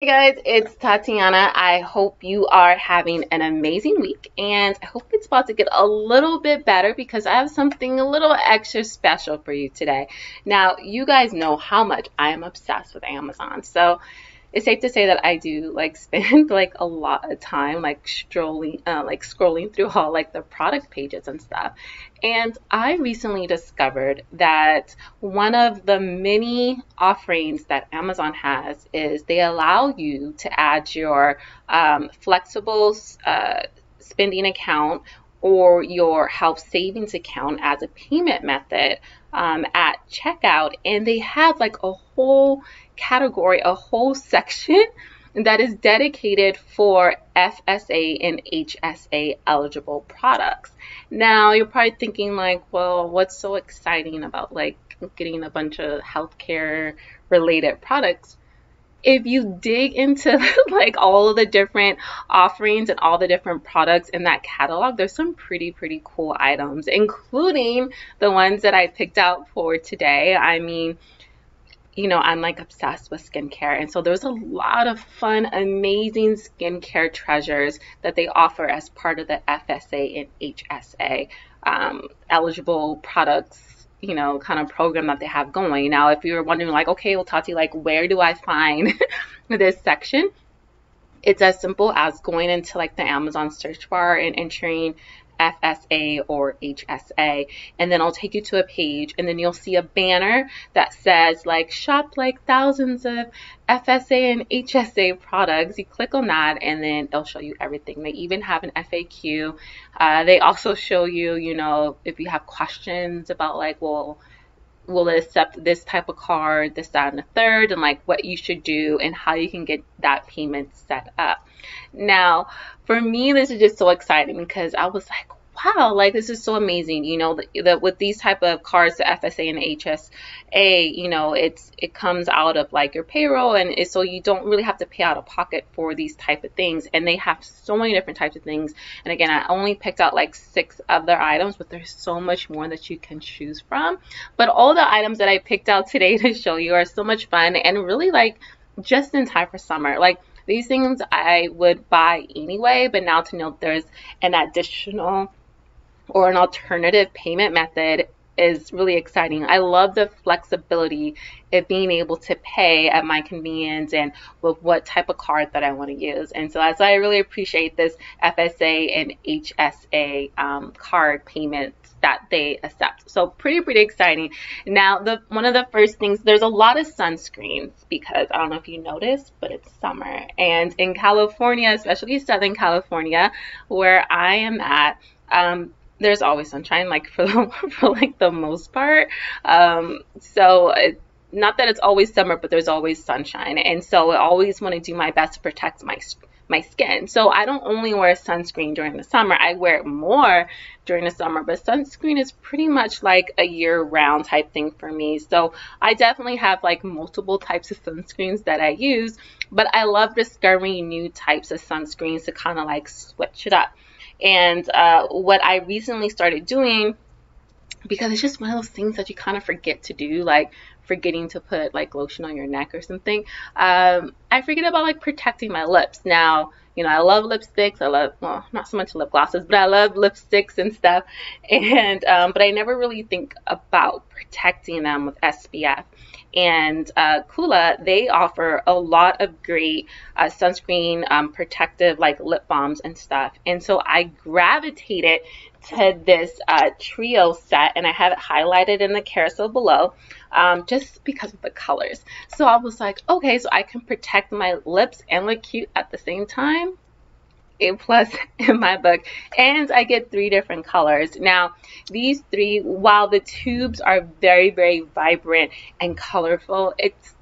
Hey guys, it's Tatiana. I hope you are having an amazing week, and I hope it's about to get a little bit better because I have something a little extra special for you today. Now, you guys know how much I am obsessed with Amazon, so it's safe to say that I do like spend like a lot of time like scrolling through all like the product pages and stuff. And I recently discovered that one of the many offerings that Amazon has is they allow you to add your flexible spending account or your health savings account as a payment method at checkout, and they have like a whole category, a whole section that is dedicated for FSA and HSA eligible products. Now, you're probably thinking like, well, what's so exciting about like getting a bunch of healthcare related products? If you dig into like all of the different offerings and all the different products in that catalog, there's some pretty cool items, including the ones that I picked out for today. I mean, I'm like obsessed with skincare. And so there's a lot of fun, amazing skincare treasures that they offer as part of the FSA and HSA eligible products, kind of program that they have going. Now, if you're wondering like, okay, well, Tati, like, where do I find this section? It's as simple as going into like the Amazon search bar and entering FSA or HSA, and then I'll take you to a page, and then you'll see a banner that says like shop like thousands of FSA and HSA products. You click on that and then they'll show you everything. They even have an FAQ. They also show you, if you have questions about like, well, will it accept this type of card, this, that, and the third, and like what you should do and how you can get that payment set up. Now, for me, this is just so exciting because I was like, wow, like this is so amazing. That with these type of cards, the FSA and HSA, it comes out of like your payroll, and so you don't really have to pay out of pocket for these type of things. And they have so many different types of things. And again, I only picked out like 6 of their items, but there's so much more that you can choose from. But all the items that I picked out today to show you are so much fun and really like just in time for summer. Like these things I would buy anyway, but now to know there's an additional or an alternative payment method is really exciting. I love the flexibility of being able to pay at my convenience and with what type of card that I want to use. And so that's why I really appreciate this FSA and HSA card payments that they accept. So pretty exciting. Now, one of the first things, there's a lot of sunscreens because I don't know if you noticed, but it's summer. And in California, especially Southern California, where I am at, there's always sunshine, like for like the most part. Not that it's always summer, but there's always sunshine, and so I always want to do my best to protect my skin. So I don't only wear sunscreen during the summer. I wear it more during the summer, but sunscreen is pretty much like a year-round type thing for me. So I definitely have like multiple types of sunscreens that I use, but I love discovering new types of sunscreens to kind of like switch it up. And what I recently started doing, because it's just one of those things that you kind of forget to do, like forgetting to put like lotion on your neck or something, I forget about like protecting my lips. Now, I love lipsticks. Well, not so much lip glosses, but I love lipsticks and stuff. And but I never really think about protecting them with SPF. And Kula, they offer a lot of great sunscreen protective like lip balms and stuff. And so I gravitated to this trio set, and I have it highlighted in the carousel below just because of the colors. So I was like, okay, so I can protect my lips and look cute at the same time. A plus in my book, and I get 3 different colors. Now, these 3, while the tubes are very vibrant and colorful, it's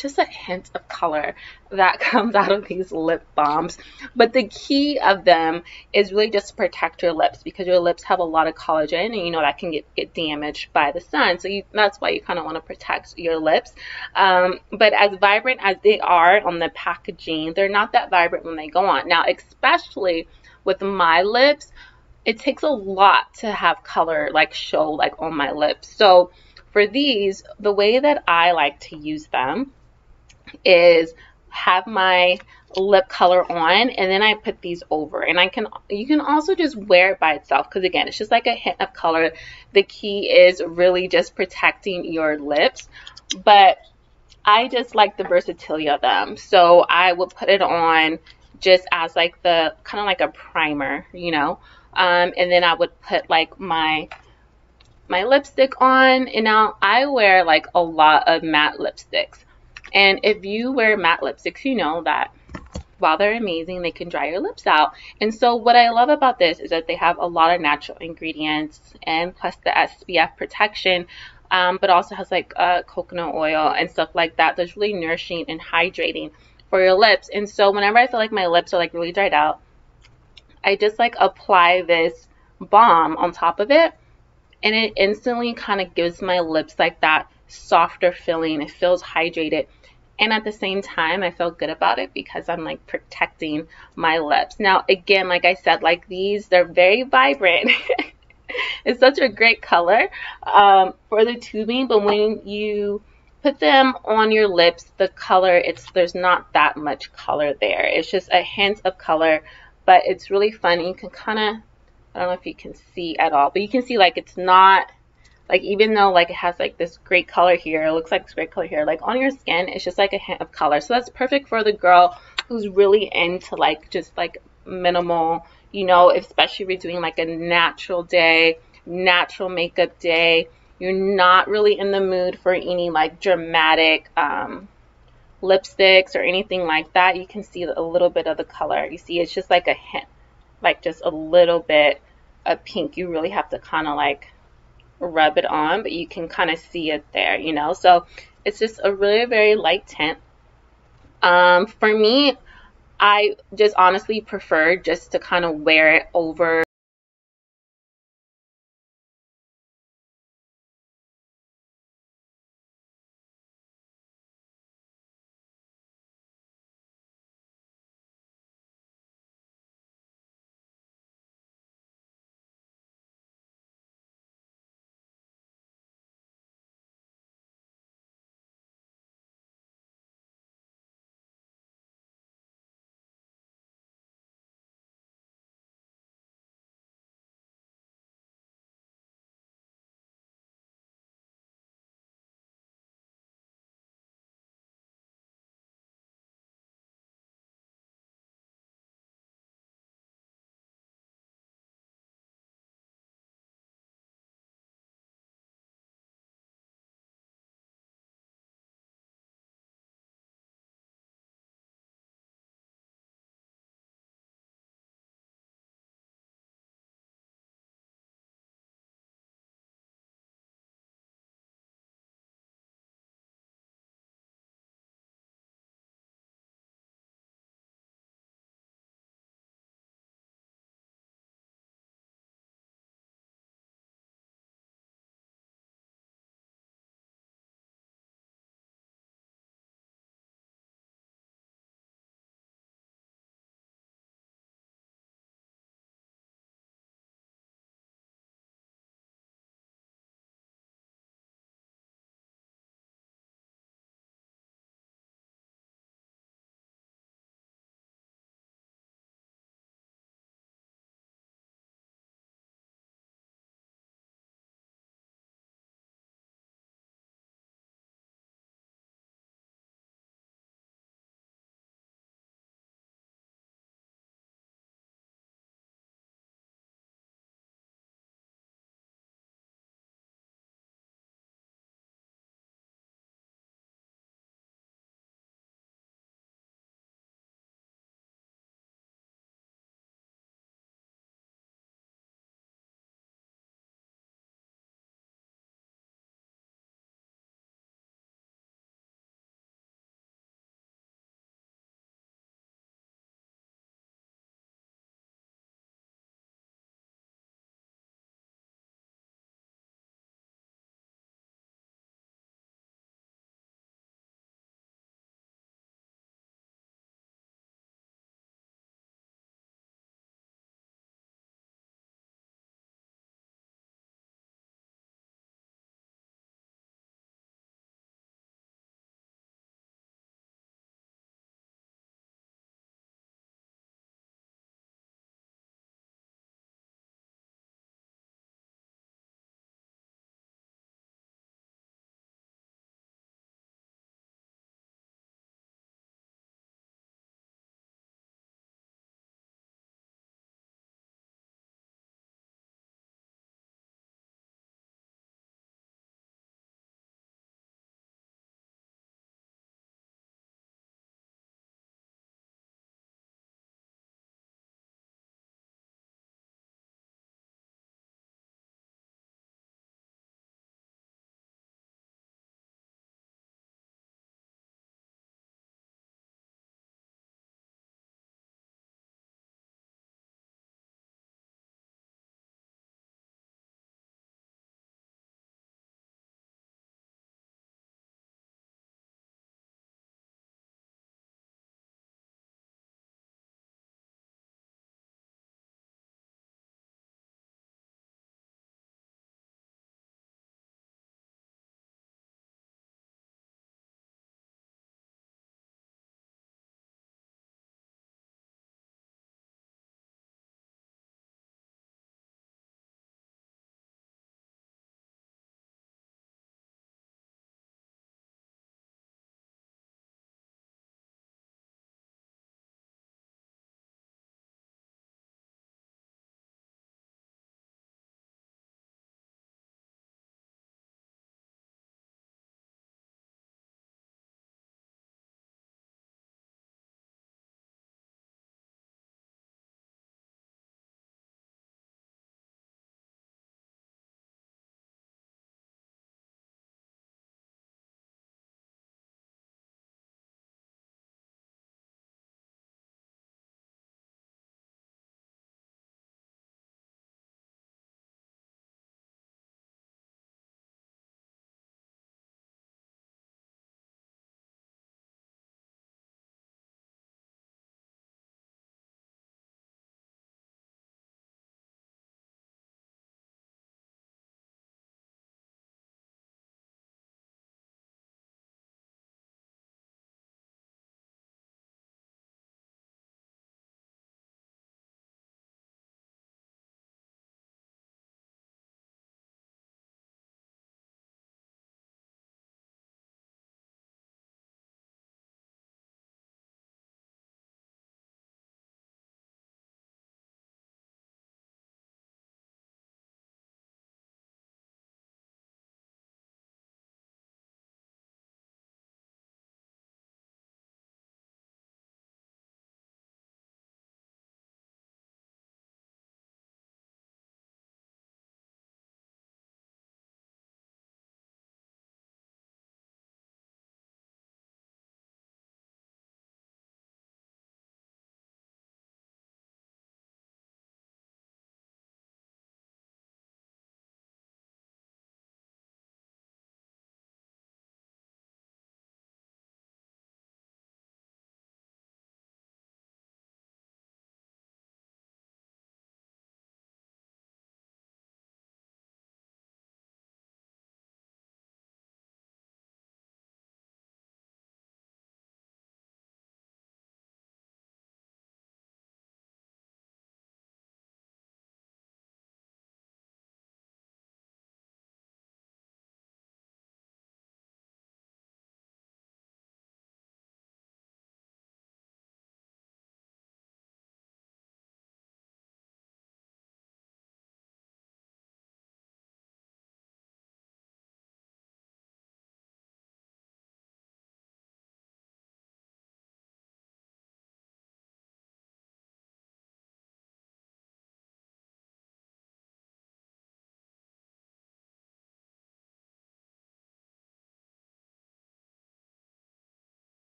just a hint of color that comes out of these lip balms. But the key of them is really just to protect your lips, because your lips have a lot of collagen, and that can get damaged by the sun. So that's why you kind of want to protect your lips. But as vibrant as they are on the packaging, they're not that vibrant when they go on. Now, especially with my lips, it takes a lot to have color like show like on my lips. So for these, the way that I like to use them is have my lip color on, and then I put these over. And you can also just wear it by itself, because again, it's just like a hint of color. The key is really just protecting your lips, but I just like the versatility of them. So I would put it on just as like the kind of like a primer, you know. And then I would put like my lipstick on. And now I wear like a lot of matte lipsticks. And if you wear matte lipsticks, you know that while they're amazing, they can dry your lips out. And so what I love about this is that they have a lot of natural ingredients, and plus the SPF protection, but also has like coconut oil and stuff like that that's really nourishing and hydrating for your lips. And so whenever I feel like my lips are like really dried out, I just like apply this balm on top of it, and it instantly kind of gives my lips like that softer feeling. It feels hydrated, and at the same time I feel good about it because I'm like protecting my lips. Now again, like I said, like these, they're very vibrant. It's such a great color for the tubing, but when you put them on your lips, the color, there's not that much color there. It's just a hint of color, but it's really fun. You can kind of, I don't know if you can see at all, but you can see like it's not, like even though like it has like this great color here, it looks like this great color here, like on your skin, it's just like a hint of color. So that's perfect for the girl who's really into like just like minimal, you know, especially if you're doing like a natural day, natural makeup day. You're not really in the mood for any like dramatic lipsticks or anything like that. You can see a little bit of the color. You see, it's just like a hint, like just a little bit of pink. You really have to kind of like rub it on, but you can kind of see it there, you know. So it's just a really very light tint. For me, I just honestly prefer just to kind of wear it over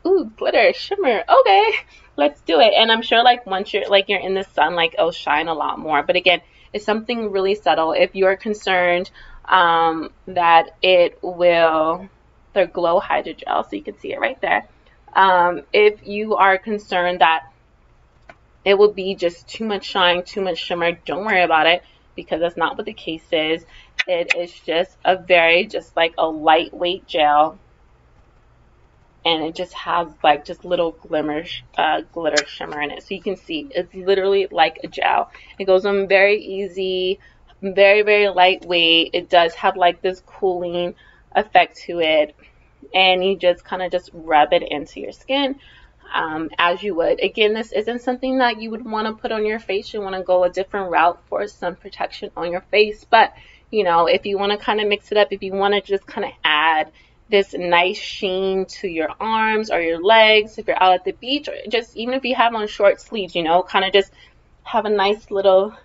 ooh, glitter, shimmer, okay, let's do it. And I'm sure like once you're in the sun, like it'll shine a lot more. But again, it's something really subtle. If you're concerned that it will, the Glow Hydrogel, so you can see it right there. If you are concerned that it will be just too much shine, too much shimmer, don't worry about it, because that's not what the case is. It is just a just like a lightweight gel, and it just has like just little glitter shimmer in it. So you can see it's literally like a gel. It goes on very easy, very, very lightweight. It does have like this cooling effect to it, and you just kind of just rub it into your skin as you would. Again, this isn't something that you would want to put on your face. You want to go a different route for sun protection on your face. But you know, if you want to kind of mix it up, if you want to just kind of add this nice sheen to your arms or your legs, if you're out at the beach, or just even if you have on short sleeves, you know, kind of just have a nice little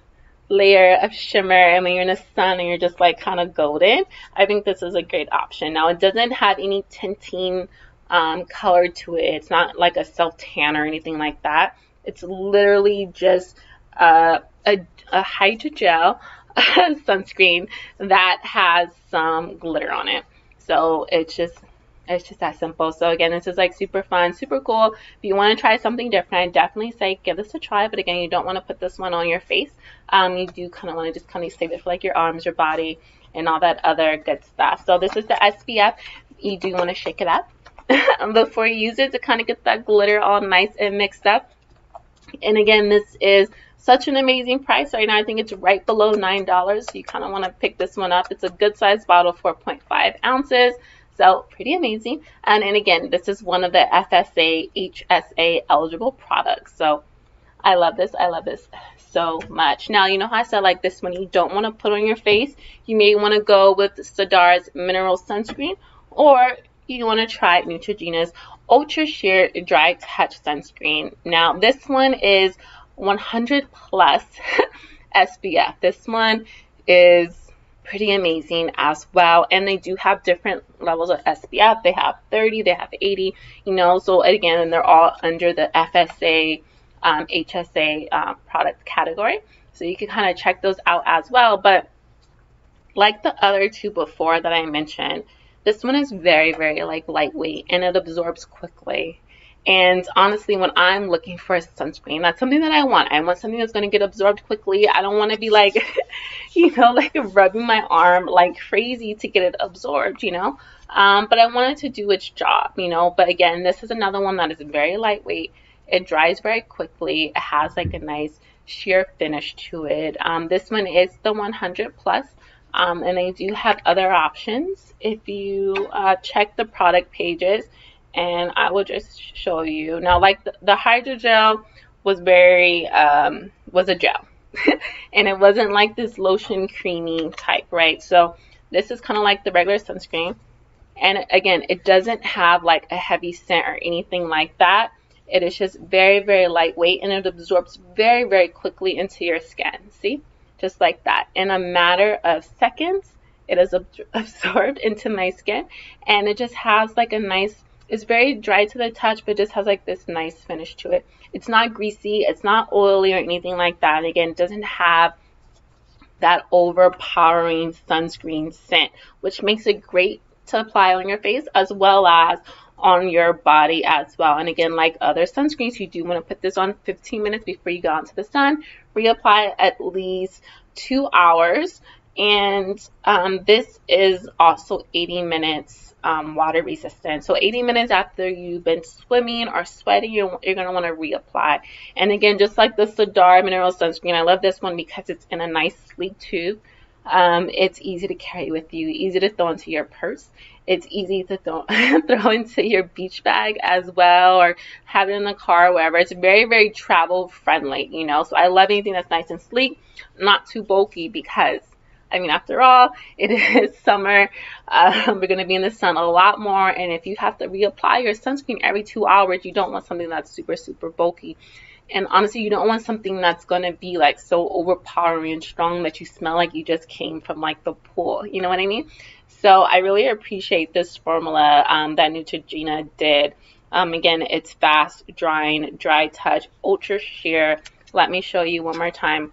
layer of shimmer, and when you're in the sun and you're just like kind of golden, I think this is a great option. Now, it doesn't have any tinting color to it. It's not like a self tan or anything like that. It's literally just a hydrogel sunscreen that has some glitter on it. So it's just that simple. So again, this is like super fun, super cool. If you want to try something different, I definitely say give this a try. But again, you don't want to put this one on your face. You do kind of want to just kind of save it for like your arms, your body, and all that other good stuff. So this is the SPF. You do want to shake it up before you use it to kind of get that glitter all nice and mixed up. And again, this is such an amazing price right now. I think it's right below $9. So you kind of want to pick this one up. It's a good size bottle, 4.5 ounces. So pretty amazing. And again, this is one of the FSA HSA eligible products. So I love this. I love this so much. Now, you know how I said like this one you don't want to put on your face? You may want to go with Siddar's Mineral Sunscreen, or you want to try Neutrogena's Ultra Sheer Dry Touch Sunscreen. Now, this one is 100 plus SPF. This one is pretty amazing as well, and they do have different levels of SPF. They have 30, they have 80, you know, so again, they're all under the FSA HSA product category, so you can kind of check those out as well. But like the other two before that I mentioned, this one is very, very like lightweight, and it absorbs quickly. And honestly, when I'm looking for a sunscreen, that's something that I want. I want something that's going to get absorbed quickly. I don't want to be like, you know, like rubbing my arm like crazy to get it absorbed, you know. But I want it to do its job, you know. But again, this is another one that is very lightweight. It dries very quickly. It has like a nice sheer finish to it. This one is the 100 plus. And they do have other options if you check the product pages. And I will just show you. Now, like the hydrogel was was a gel. And it wasn't like this lotion creamy type, right? So this is kind of like the regular sunscreen. And again, it doesn't have like a heavy scent or anything like that. It is just very, very lightweight, and it absorbs very, very quickly into your skin. See? Just like that. In a matter of seconds, it is absorbed into my skin. And it just has like a nice, it's very dry to the touch, but it just has like this nice finish to it. It's not greasy, it's not oily or anything like that. And again, it doesn't have that overpowering sunscreen scent, which makes it great to apply on your face as well as on your body as well. And again, like other sunscreens, you do want to put this on 15 minutes before you go out into the sun. Reapply at least 2 hours. And this is also 80 minutes water resistant. So 80 minutes after you've been swimming or sweating, you're going to want to reapply. And again, just like the Siddar Mineral Sunscreen, I love this one because it's in a nice sleek tube. It's easy to carry with you, easy to throw into your purse. It's easy to throw into your beach bag as well, or have it in the car, wherever. It's very, very travel friendly, you know. So I love anything that's nice and sleek, not too bulky, because I mean, after all, it is summer. We're going to be in the sun a lot more. And if you have to reapply your sunscreen every 2 hours, you don't want something that's super, super bulky. And honestly, you don't want something that's going to be like so overpowering and strong that you smell like you just came from like the pool. You know what I mean? So I really appreciate this formula that Neutrogena did Again, it's fast drying, dry touch, ultra sheer. Let me show you one more time.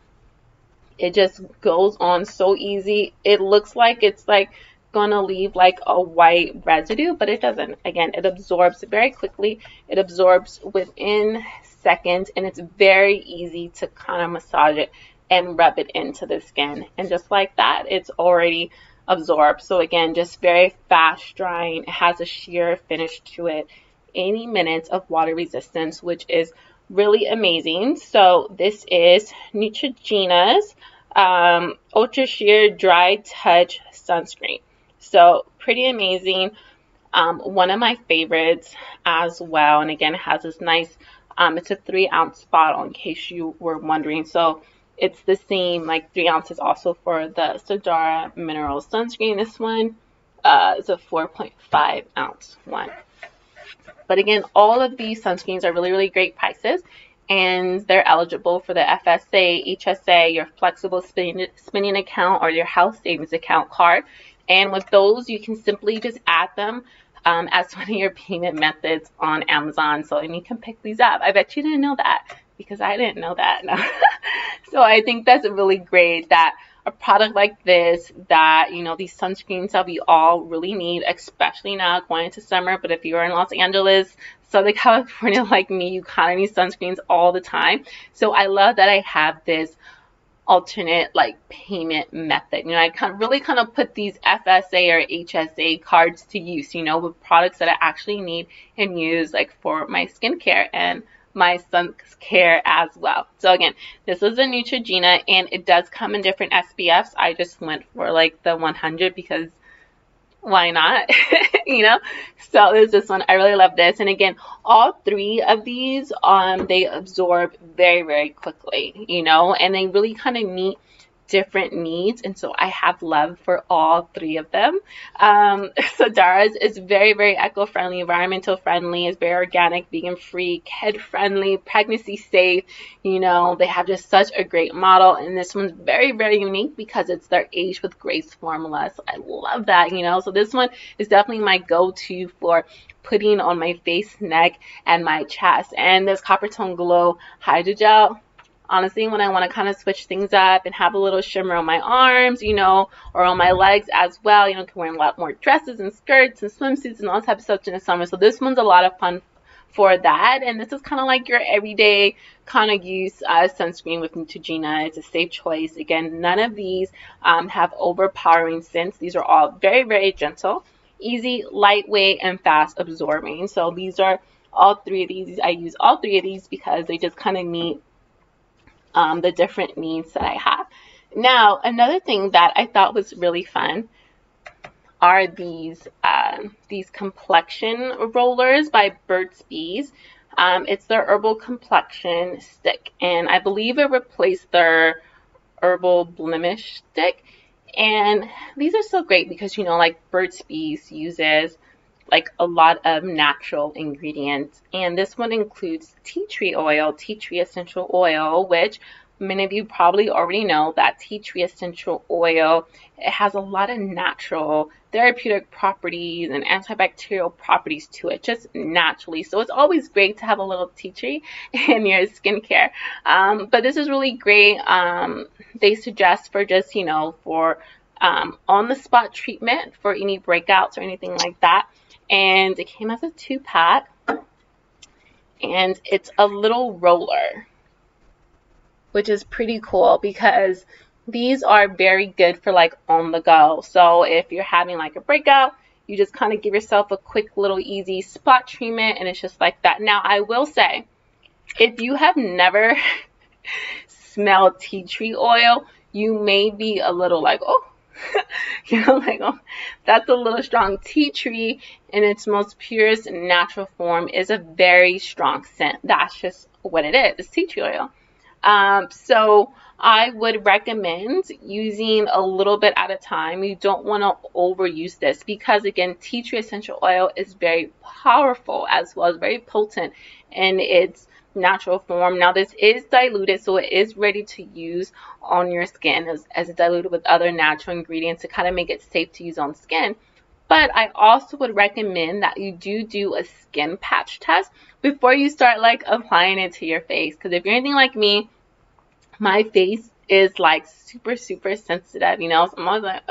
It just goes on so easy. It looks like it's like gonna leave like a white residue, but it doesn't. Again, it absorbs very quickly. It absorbs within seconds, and it's very easy to kind of massage it and rub it into the skin. And just like that, it's already absorbed. So again, just very fast drying. It has a sheer finish to it. 80 minutes of water resistance, which is really amazing. So this is Neutrogena's Ultra Sheer Dry Touch Sunscreen. So pretty amazing. One of my favorites as well. And again, it has this nice, it's a 3-ounce bottle in case you were wondering. So it's the same, like 3 ounces also for the Sadara Mineral Sunscreen. This one is a 4.5 ounce one. But again, all of these sunscreens are really, really great prices, and they're eligible for the FSA HSA, your flexible spending account, or your health savings account card. And with those, you can simply just add them as one of your payment methods on Amazon. So, and you can pick these up. I bet you didn't know that, because I didn't know that. No. So I think that's really great that a product like this, that, you know, these sunscreens that we all really need, especially now going into summer. But if you're in Los Angeles, Southern California like me, you kind of need sunscreens all the time. So I love that I have this alternate like payment method. You know, I really put these FSA or HSA cards to use, you know, with products that I actually need and use, like for my skincare and my son's care as well. So again, this is a Neutrogena, and it does come in different SPFs. I just went for like the 100 because why not? You know, so there's this one. I really love this. And again, all 3 of these they absorb very, very quickly, you know, and they really kind of meet different needs, and so I have love for all 3 of them. So Dara's is very, very eco-friendly, environmental friendly, is very organic, vegan free, kid friendly, pregnancy safe. You know, they have just such a great model, and this one's very, very unique because it's their Age with Grace formula. So I love that, you know. So this one is definitely my go-to for putting on my face, neck, and my chest. And this Copper Tone Glow Hydrogel, honestly, when I want to kind of switch things up and have a little shimmer on my arms, you know, or on my legs as well, you know, can wear a lot more dresses and skirts and swimsuits and all types of stuff in the summer. So this one's a lot of fun for that. And this is kind of like your everyday kind of use sunscreen with Neutrogena. It's a safe choice. Again, none of these have overpowering scents. These are all very, very gentle, easy, lightweight, and fast absorbing. So these are all 3 of these. I use all 3 of these because they just kind of meet the different needs that I have. Now, another thing that I thought was really fun are these complexion rollers by Burt's Bees. It's their Herbal Complexion Stick, and I believe it replaced their Herbal Blemish Stick. And these are so great because, you know, like Burt's Bees uses like a lot of natural ingredients, and this one includes tea tree oil, tea tree essential oil, which many of you probably already know that tea tree essential oil, it has a lot of natural therapeutic properties and antibacterial properties to it, just naturally. So it's always great to have a little tea tree in your skincare. But this is really great. They suggest for just, you know, for on-the-spot treatment for any breakouts or anything like that. And it came as a 2-pack, and it's a little roller, which is pretty cool because these are very good for like on the go. So if you're having like a breakout, you just kind of give yourself a quick little easy spot treatment, and it's just like that. Now, I will say, if you have never smelled tea tree oil, you may be a little like, oh, you know, like, oh, that's a little strong. Tea tree in its most purest natural form is a very strong scent. That's just what it is. It's tea tree oil. So I would recommend using a little bit at a time. You don't want to overuse this because, again, tea tree essential oil is very powerful as well as very potent in its natural form. Now, this is diluted, so it is ready to use on your skin as it's diluted with other natural ingredients to kind of make it safe to use on skin. But I also would recommend that you do a skin patch test before you start like applying it to your face, because if you're anything like me, my face is like super sensitive, you know, so I'm always like,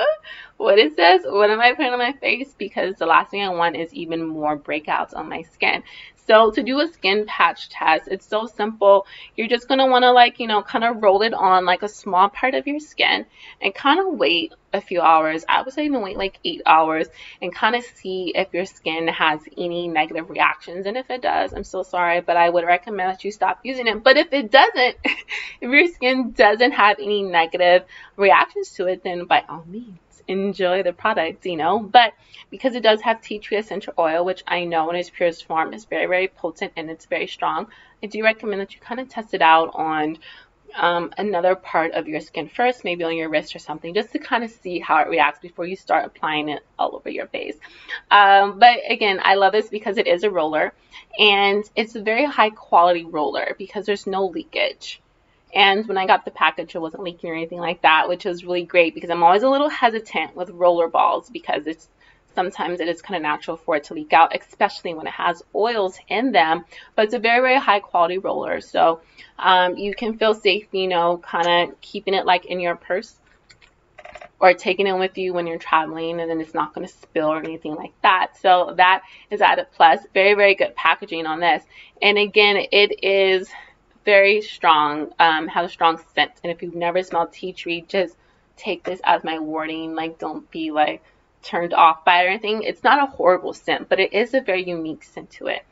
what is this? What am I putting on my face? Because the last thing I want is even more breakouts on my skin. So to do a skin patch test, it's so simple. You're just going to want to, like, you know, kind of roll it on like a small part of your skin and kind of wait a few hours. I would say even wait like 8 hours and kind of see if your skin has any negative reactions. And if it does, I'm so sorry, but I would recommend that you stop using it. But if it doesn't, if your skin doesn't have any negative reactions to it, then by all means, enjoy the product, you know. But because it does have tea tree essential oil, which I know in its purest form is very potent and it's very strong, I do recommend that you kind of test it out on another part of your skin first, maybe on your wrist or something, just to kind of see how it reacts before you start applying it all over your face. But again, I love this because it is a roller, and it's a very high quality roller because there's no leakage. And when I got the package, it wasn't leaking or anything like that, which was really great because I'm always a little hesitant with roller balls because sometimes it is kind of natural for it to leak out, especially when it has oils in them. But it's a very high quality roller, so you can feel safe, you know, kind of keeping it like in your purse or taking it with you when you're traveling, and then it's not going to spill or anything like that. So that is added plus. Very good packaging on this. And again, it is very strong, has a strong scent. And if you've never smelled tea tree, just take this as my warning. Like, don't be like turned off by it or anything. It's not a horrible scent, but it is a very unique scent to it.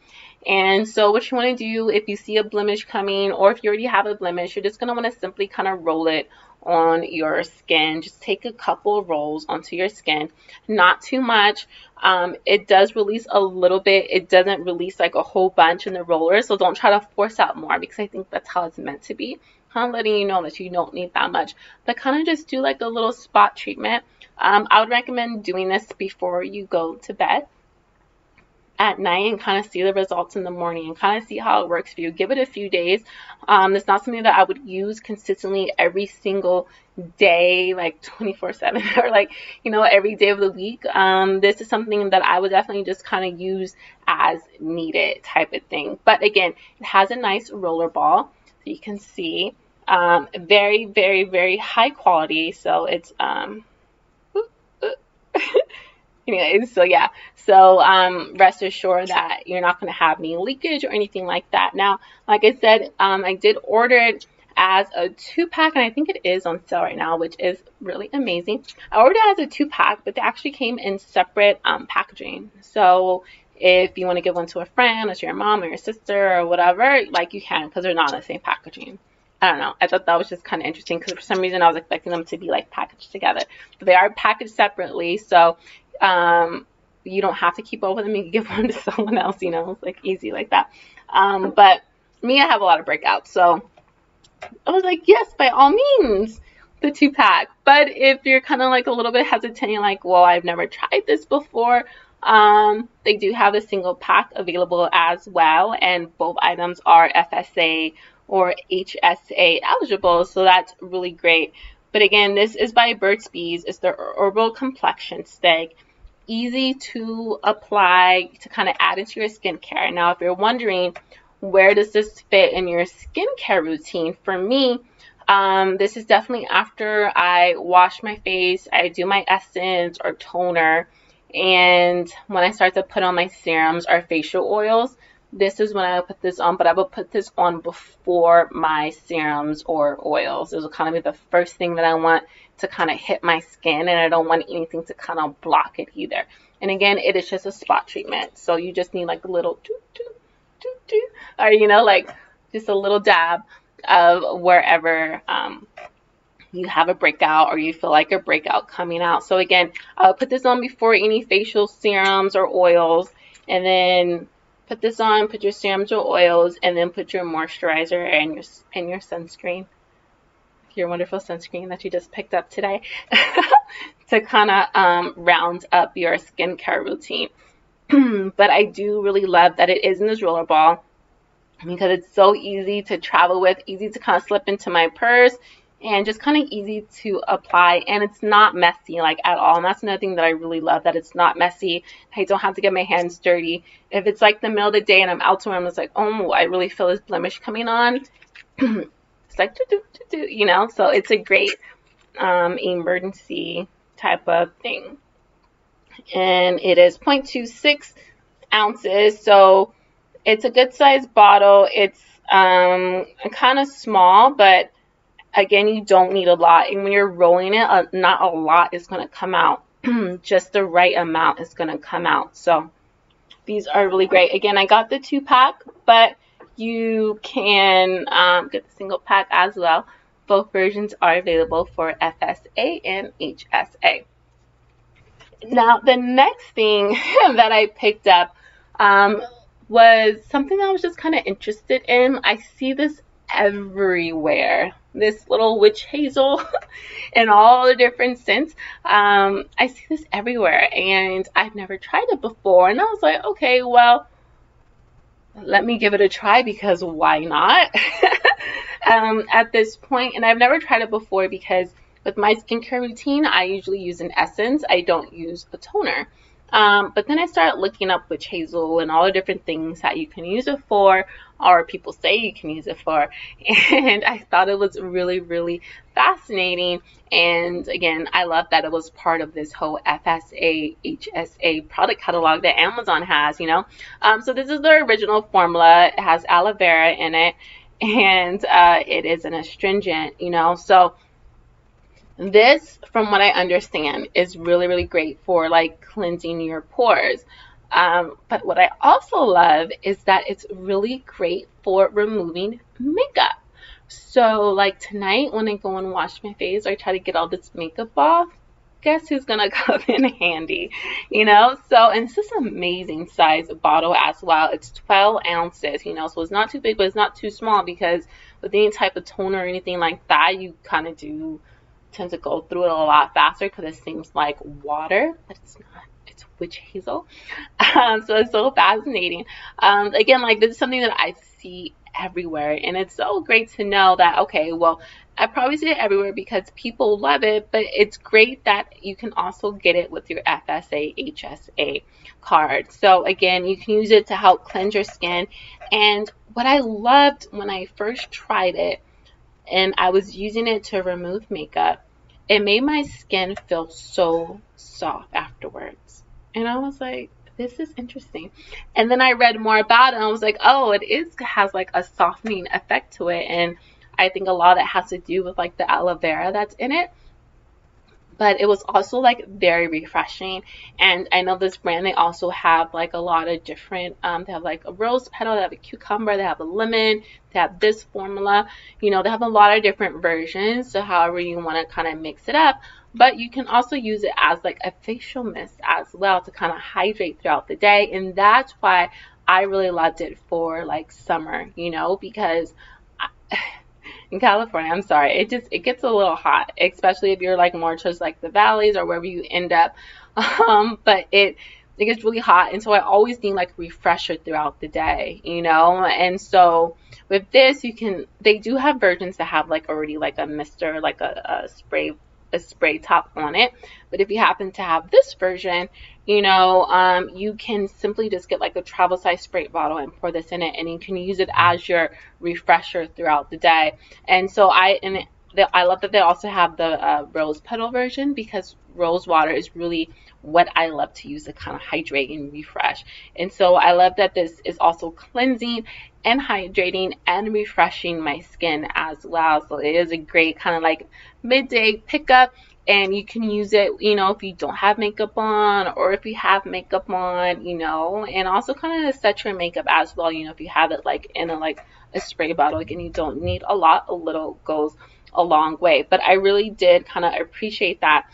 And so what you want to do if you see a blemish coming, or if you already have a blemish, you're just going to want to simply kind of roll it on your skin. Just take a couple of rolls onto your skin, not too much. It does release a little bit. It doesn't release like a whole bunch in the roller, so don't try to force out more because I think that's how it's meant to be, kind of letting you know that you don't need that much, but kind of just do like a little spot treatment. I would recommend doing this before you go to bed at night and kind of see the results in the morning and kind of see how it works for you. Give it a few days. It's not something that I would use consistently every single day, like 24/7 or like, you know, every day of the week. This is something that I would definitely just kind of use as needed type of thing. But again, it has a nice roller ball, so you can see very high quality. So it's anyways, so yeah, so rest assured that you're not going to have any leakage or anything like that. Now, like I said, I did order it as a 2-pack, and I think it is on sale right now, which is really amazing. I ordered it as a 2-pack, but they actually came in separate packaging. So if you want to give one to a friend, or to your mom or your sister or whatever, like you can, because they're not in the same packaging. I don't know. I thought that was just kind of interesting because for some reason I was expecting them to be like packaged together, but they are packaged separately. So you don't have to keep both of them. You can give one to someone else, you know, it's like easy like that. But me, I have a lot of breakouts, so I was like, yes, by all means, the 2-pack. But if you're kind of like a little bit hesitant, you're like, well, I've never tried this before, they do have a single pack available as well, and both items are FSA or HSA eligible, so that's really great. But again, this is by Burt's Bees. It's the Herbal Complexion Stick. Easy to apply to kind of add into your skincare. Now, if you're wondering where does this fit in your skincare routine, for me, this is definitely after I wash my face, I do my essence or toner, and when I start to put on my serums or facial oils, this is when I put this on, but I will put this on before my serums or oils. This will kind of be the first thing that I want to kind of hit my skin, and I don't want anything to kind of block it either. And again, it is just a spot treatment, so you just need like a little or, you know, like just a little dab of wherever you have a breakout or you feel like a breakout coming out. So again, I'll put this on before any facial serums or oils, and then put this on, put your serums or oils, and then put your moisturizer and your sunscreen, your wonderful sunscreen that you just picked up today, to kind of round up your skincare routine. But I do really love that it is in this roller ball because it's so easy to travel with, easy to kind of slip into my purse, and just kind of easy to apply, and it's not messy like at all. And that's another thing that I really love, that it's not messy. I don't have to get my hands dirty. If it's like the middle of the day and I'm out somewhere, I'm just like, oh, I really feel this blemish coming on. It's like, you know, so it's a great emergency type of thing. And it is 0.26 ounces, so it's a good sized bottle. It's kind of small, but again, you don't need a lot. And when you're rolling it, not a lot is going to come out. Just the right amount is going to come out. So these are really great. Again, I got the 2-pack, but you can get the single pack as well. Both versions are available for FSA and HSA. Now, the next thing that I picked up was something that I was just kind of interested in. I see this everywhere, this little witch hazel in all the different scents. I see this everywhere, and I've never tried it before, and I was like, okay, well, let me give it a try, because why not? At this point, and I've never tried it before because with my skincare routine, I usually use an essence. I don't use a toner. But then I started looking up witch hazel and all the different things that you can use it for, or people say you can use it for. And I thought it was really, really fascinating. And again, I love that it was part of this whole FSA HSA product catalog that Amazon has, you know. So this is the original formula. It has aloe vera in it, and it is an astringent, you know. So this, from what I understand, is really, really great for like cleansing your pores. But what I also love is that it's really great for removing makeup. So like tonight when I go and wash my face or try to get all this makeup off, guess who's gonna come in handy, you know? So, and it's this amazing size bottle as well. It's 12 ounces, you know, so it's not too big, but it's not too small, because with any type of toner or anything like that, you kind of tend to go through it a lot faster because it seems like water, but it's not. It's witch hazel. So it's so fascinating. Again, like this is something that I see everywhere, and it's so great to know that, okay, well, I probably see it everywhere because people love it, but it's great that you can also get it with your FSA HSA card. So again, you can use it to help cleanse your skin. And what I loved when I first tried it, and I was using it to remove makeup, it made my skin feel so soft afterwards. And I was like, this is interesting. And then I read more about it, and I was like, oh, has like a softening effect to it. And I think a lot of it has to do with like the aloe vera that's in it. But it was also like very refreshing. And I know this brand, they also have like a lot of different, they have like a rose petal, they have a cucumber, they have a lemon, they have this formula, you know, they have a lot of different versions. So however you want to kind of mix it up. But you can also use it as like a facial mist as well to kind of hydrate throughout the day. And that's why I really loved it for like summer, you know, because in California, I'm sorry, it gets a little hot, especially if you're like more towards like the valleys or wherever you end up. But it gets really hot, and so I always need like a refresher throughout the day, you know. And so with this, they do have versions that have like already like a mister, like a spray top on it. But if you happen to have this version, you know, you can simply just get like a travel size spray bottle and pour this in it, and you can use it as your refresher throughout the day. And so I love that they also have the rose petal version, because rose water is really what I love to use to kind of hydrate and refresh. And so I love that this is also cleansing and hydrating and refreshing my skin as well. So it is a great kind of like midday pickup, and you can use it, you know, if you don't have makeup on, or if you have makeup on, you know, and also kind of set your makeup as well, you know, if you have it like in a spray bottle. Again, you don't need a lot, a little goes a long way. But I really did kind of appreciate that.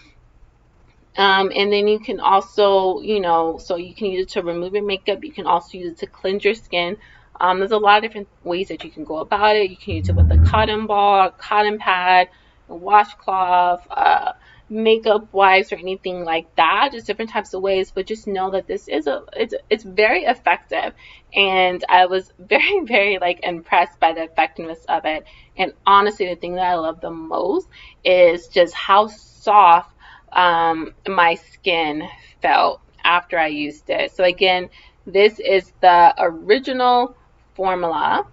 And then you can also, you know, so you can use it to remove your makeup. You can also use it to cleanse your skin. There's a lot of different ways that you can go about it. You can use it with a cotton ball, cotton pad, a washcloth, makeup wipes or anything like that, just different types of ways, but just know that this is it's very effective. And I was very like impressed by the effectiveness of it. And honestly, the thing that I love the most is just how soft my skin felt after I used it. So again, this is the original formula,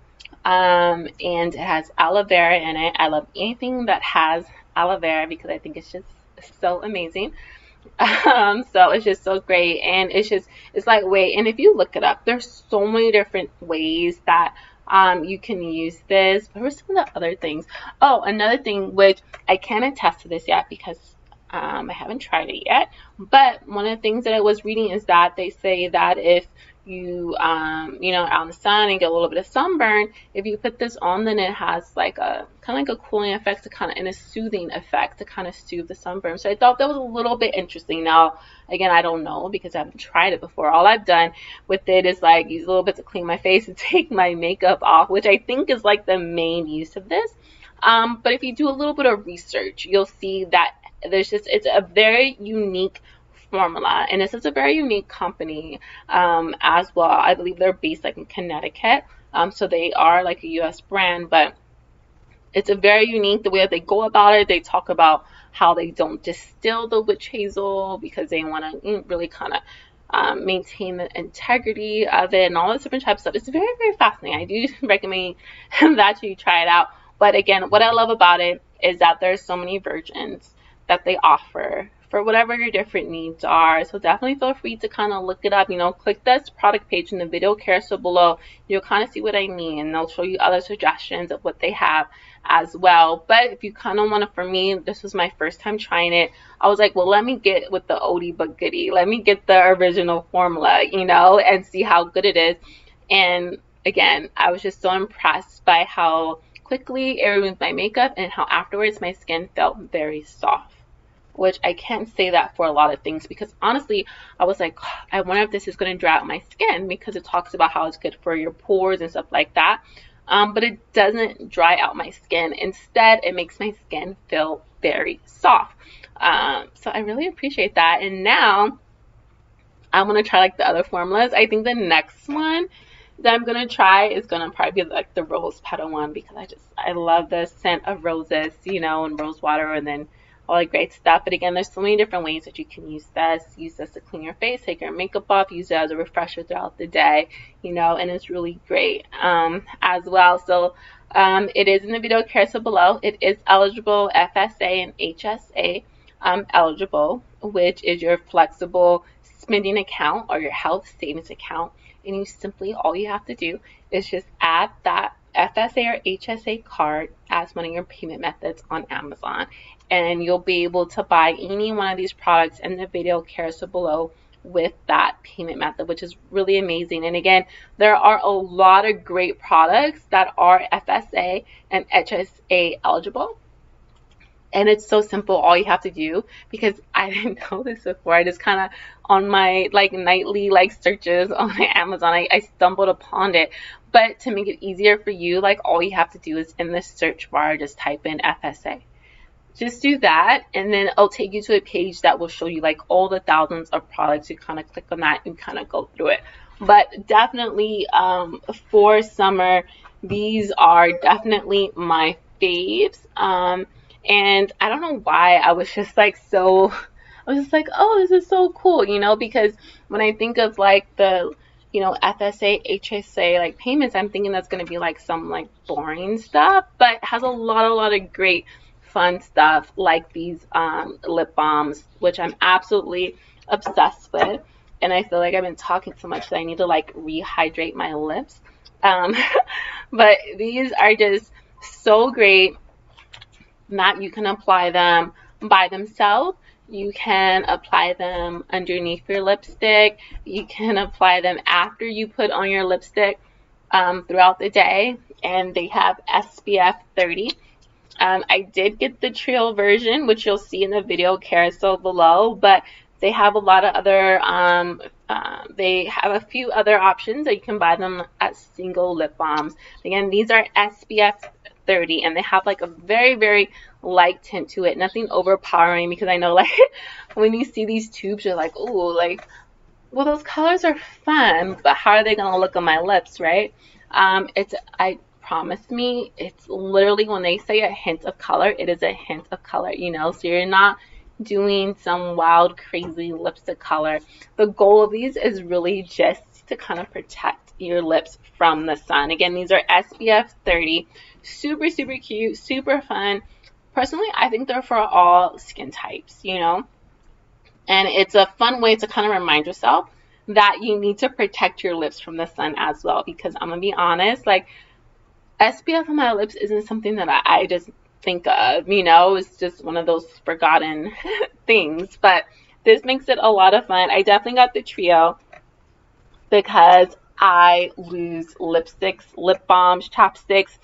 and it has aloe vera in it. I love anything that has aloe vera because I think it's just so amazing. So it's just so great, and it's lightweight. And if you look it up, there's so many different ways that you can use this. What were some of the other things? Oh, another thing, which I can't attest to this yet because I haven't tried it yet, but one of the things that I was reading is that they say that if you you know, out in the sun and get a little bit of sunburn, if you put this on, then it has like a kind of like a cooling effect to kind of, and a soothing effect to kind of soothe the sunburn. So I thought that was a little bit interesting. Now again, I don't know because I haven't tried it before. All I've done with it is like use a little bit to clean my face and take my makeup off, which I think is like the main use of this. But if you do a little bit of research, you'll see that it's a very unique formula, and this is a very unique company as well. I believe they're based like in Connecticut, so they are like a US brand, but it's a very unique the way that they go about it. They talk about how they don't distill the witch hazel because they want to really kind of maintain the integrity of it and all this different types of stuff. It's very fascinating. I do recommend that you try it out. But again, what I love about it is that there's so many versions that they offer for whatever your different needs are. So definitely feel free to kind of look it up. You know, click this product page in the video carousel below. You'll kind of see what I mean, and they'll show you other suggestions of what they have as well. But if you kind of want to, for me, this was my first time trying it. I was like, well, let me get with the oldie but goodie. Let me get the original formula, you know, and see how good it is. And again, I was just so impressed by how quickly it removed my makeup and how afterwards my skin felt very soft, which I can't say that for a lot of things because honestly, I was like, I wonder if this is going to dry out my skin because it talks about how it's good for your pores and stuff like that. But it doesn't dry out my skin. Instead, it makes my skin feel very soft. So I really appreciate that. And now I want to try like the other formulas. I think the next one that I'm gonna try is gonna probably be like the rose petal one because I love the scent of roses, you know, and rose water and then all that great stuff. But again, there's so many different ways that you can use this. Use this to clean your face, take your makeup off, use it as a refresher throughout the day, you know, and it's really great as well. So it is in the video carousel below. It is eligible FSA and HSA eligible, which is your flexible spending account or your health savings account. And you simply, all you have to do is just add that FSA or HSA card as one of your payment methods on Amazon, and you'll be able to buy any one of these products in the video carousel below with that payment method, which is really amazing. And again, there are a lot of great products that are FSA and HSA eligible. And it's so simple. All you have to do, because I didn't know this before, I just kind of on my like nightly like searches on Amazon, I stumbled upon it. But to make it easier for you, like all you have to do is in the search bar, just type in FSA. Just do that, and then it'll take you to a page that will show you like all the thousands of products. You kind of click on that and kind of go through it. But definitely for summer, these are definitely my faves. And I don't know why I was just like I was just like, oh, this is so cool, you know, because when I think of like the, you know, FSA, HSA like payments, I'm thinking that's going to be like some like boring stuff, but it has a lot of great fun stuff like these lip balms, which I'm absolutely obsessed with. And I feel like I've been talking so much that I need to like rehydrate my lips. But these are just so great that you can apply them by themselves. You can apply them underneath your lipstick. You can apply them after you put on your lipstick throughout the day. And they have SPF 30. I did get the trio version, which you'll see in the video carousel below, but they have a lot of other, they have a few other options that you can buy them as single lip balms. Again, these are SPF 30, and they have like a very, very light tint to it, nothing overpowering, because I know like when you see these tubes, you're like, ooh, like, well, those colors are fun, but how are they gonna look on my lips, right? I promise me, it's literally, when they say a hint of color, it is a hint of color, you know, so you're not doing some wild, crazy lipstick color. The goal of these is really just to kind of protect your lips from the sun. Again, these are SPF 30, super, super cute, super fun. Personally, I think they're for all skin types, you know, and it's a fun way to kind of remind yourself that you need to protect your lips from the sun as well, because I'm gonna be honest, like, SPF on my lips isn't something that I just think of, you know, it's just one of those forgotten things, but this makes it a lot of fun. I definitely got the trio because I lose lipsticks, lip balms, chapsticks,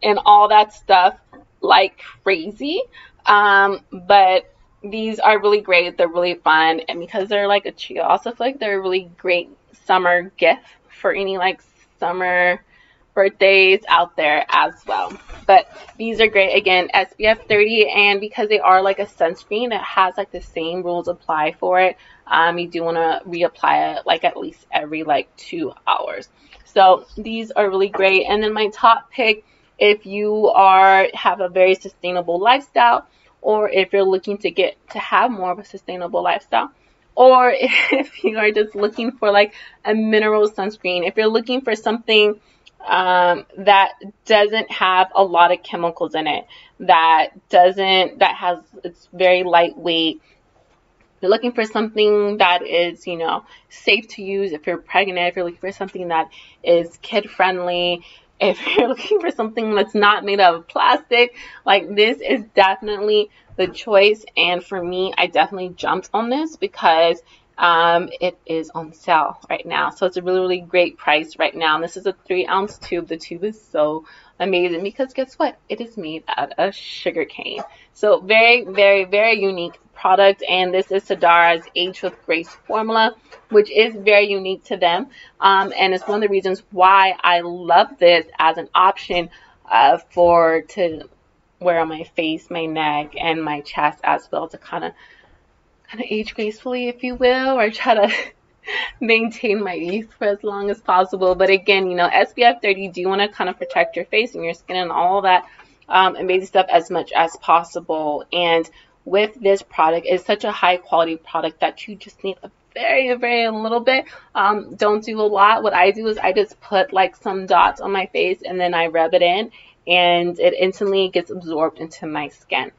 and all that stuff like crazy. But these are really great. They're really fun, and because they're like a trio, I also feel like they're a really great summer gift for any like summer birthdays out there as well. But these are great. Again, SPF 30, and because they are like a sunscreen, it has like the same rules apply for it. You do want to reapply it like at least every like 2 hours. So these are really great. And then my top pick, if you have a very sustainable lifestyle, or if you're looking to have more of a sustainable lifestyle, or if you are just looking for like a mineral sunscreen, if you're looking for something that doesn't have a lot of chemicals in it, it's very lightweight. You're looking for something that is, you know, safe to use if you're pregnant, if you're looking for something that is kid friendly, if you're looking for something that's not made out of plastic, like, this is definitely the choice. And for me, I definitely jumped on this because it is on sale right now. So it's a really, really great price right now. And this is a 3-ounce tube. The tube is so amazing because guess what? It is made out of sugar cane. So very, very, very unique product. And this is Sadara's Age with Grace formula, which is very unique to them. And it's one of the reasons why I love this as an option to wear on my face, my neck, and my chest as well, to kind of age gracefully, if you will, or try to maintain my youth for as long as possible. But again, you know, SPF 30, do you want to kind of protect your face and your skin and all that amazing stuff as much as possible. And with this product, it's such a high quality product that you just need a very, very little bit. Don't do a lot. What I do is I just put like some dots on my face and then I rub it in, and it instantly gets absorbed into my skin.